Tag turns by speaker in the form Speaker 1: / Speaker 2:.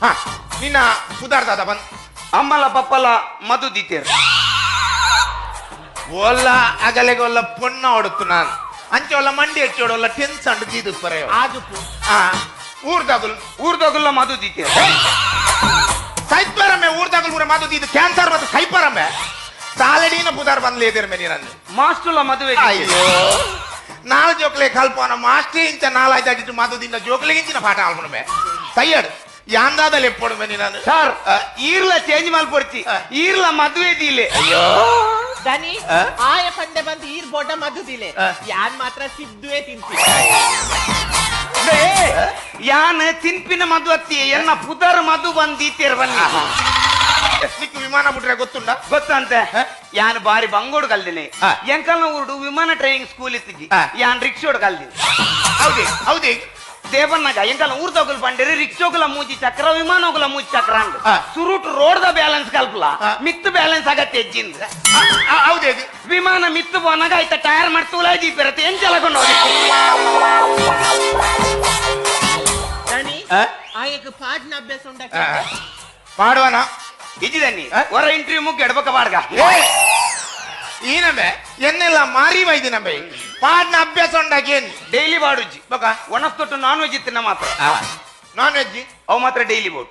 Speaker 1: ಹಾ ನಿನ್ನ ಸುಧಾರ್ದಾದ ಬಂದ್
Speaker 2: ಅಮ್ಮಲ ಪಪ್ಪಲ ಮಧು ದೀತೇರು
Speaker 1: ಒಲ್ಲ ಅಗಲೆಗೆ ಒಲ್ಲ ಪೊಣ್ಣ ಹೊಡುತ್ತು ನಾನು ಅಂಚೆ ಒಲ್ಲ ಮಂಡಿ ಹೆಚ್ಚೋಡಲ್ಲ ಟೆನ್ಸ್ ಅಂಡ್ ದೀದು ಪರೆಯ
Speaker 3: ಆದುಪ್ಪು
Speaker 1: ಹಾ ಊರ್ದಾಗುಲ್
Speaker 2: ಊರ್ದಗುಲ್ಲ ಮಧು ದೀತೇರು
Speaker 1: ಸೈಪರಮ್ಮೆ ಊರ್ದಾಗುಲ್ ಊರ ಮಾತು ದೀದು ಕ್ಯಾನ್ಸರ್ ಮತ್ತು ಸೈಪರಮ್ಮೆ ಸಾಲಡಿನ ಪುದಾರ್ ಬಂದ್ಲೇ ಇದ್ದೀರ ಮೇ ನೀರನ್ನು
Speaker 2: ಮಾಸ್ಟುಲ ಮದುವೆ
Speaker 1: ಅಯ್ಯೋ ನಾಲ್ ಜೋಕ್ಲೆ ಕಲ್ಪನ ಮಾಸ್ಟೇ ಇಂಚ ನಾಲಾಯ್ದಾಡಿಟ್ಟು ಮಾತುದಿಂದ ಜೋಕ್ಲೆಗಿಂಚಿನ ಪಾಠ ಆಲ್ಪಣಮೆ ತಯ್ಯಡ್ ಯಾಂದಾದಲ್ಲಿ ಎಪ್ಪೊಡು ಮೇ ನೀರನ್ನು
Speaker 2: ಸರ್ ಈರ್ಲ ಚೇಂಜ್ ಮಲ್ಪೊಡ್ಚಿ ಈರ್ಲ ಮದುವೆ ದೀಲೆ
Speaker 1: ಅಯ್ಯೋ
Speaker 3: ದನಿ ಆಯ ಪಂಡೆ ಬಂದು ಈರ್ ಬೋಟ ಮದ್ದುದಿಲೆ ಯಾನ್ ಮಾತ್ರ ಸಿದ್ದುವೆ ತಿಂತಿ
Speaker 2: ಯಾನ್ ತಿನ್ಪಿನ ಮಧು ಅತ್ತಿ ಎನ್ನ ಪುದರ್ ಮಧು ಬಂದ್ ದೀತೇರು ಬನ್ನಿ
Speaker 1: ನಿಕ್ಕು ವಿಮಾನ ಬಿಟ್ರೆ ಗೊತ್ತುಂಡ
Speaker 2: ಗೊತ್ತಂತೆ ಯಾನ್ ಬಾರಿ ಬಂಗೋಡು ಕಲ್ದಿನಿ ಎಂಕಲ್ನ ಊರುಡು ವಿಮಾನ ಟ್ರೈನಿಂಗ್ ಸ್ಕೂಲ್ ಇತ್ತಿಜಿ ಯಾನ್ ರಿಕ್ಷೋಡ್ ಕಲ್ದಿನಿ
Speaker 1: ಹೌದೇ ಹೌದೇ
Speaker 2: ದೇವನ್ನಾಗ ಎಂಕಲ್ನ ಊರ್ದೋಗುಲ್ ಬಂದಿರಿ ರಿಕ್ಷೋಗುಲ ಮೂಜಿ ಚಕ್ರ ವಿಮಾನೋಗುಲ ಮೂಜಿ ಚಕ್ರ ಅಂದ್
Speaker 1: ಆ.
Speaker 2: ಸುರುಟ್ ರೋಡ್ ದ ಬ್ಯಾಲೆನ್ಸ್ ಕಲ್ಪಲ
Speaker 1: ಆ.
Speaker 2: ಮಿತ್ ಬ್ಯಾಲೆನ್ಸ್ ಆಗತ್ತೆ ಹೆಜ್ಜಿಂದ
Speaker 1: ಹೌದೇ
Speaker 2: ವಿಮಾನ ಮಿತ್ತು ಬೋನಾಗ ಆಯ್ತ ಟೈರ್ ಮಾಡ್ತೂಲ ದೀಪಿರತ್ತೆ ಏನ್ ಚಲಕೊಂಡು
Speaker 3: ದನಿ ಆಯಕ್ಕೆ ಪಾಠನ ಅಭ್ಯಾಸ ಉಂಡ
Speaker 1: ಮಾಡುವನ
Speaker 2: ಇಜಿದನ್ನಿ
Speaker 1: ಆ?
Speaker 2: ಹೊರ ಇಂಟರ್ವ್ಯೂ ಮುಗ್ಗಿ ಎಡ್ಬಕ ಬಾಡ್ಗ
Speaker 1: ಈ ನಮ್ಮೆ ಎನ್ನೆಲ್ಲ ಮಾರಿ ವೈದ್ಯ ನಮ್ಮೆ ಪಾಡ್ನ ಅಭ್ಯಾಸ ಉಂಡಾಗೇನು
Speaker 2: ಡೈಲಿ ಬಾಡುಜಿ
Speaker 1: ಬಕ
Speaker 2: ಒಣಸ್ತೊಟ್ಟು ನಾನ್ ವೆಜ್ ಇತ್ತಿನ ಮಾತ್ರ
Speaker 1: ನಾನ್ ವೆಜ್
Speaker 2: ಅವು ಮಾತ್ರ ಡೈಲಿ ಬೋಟ್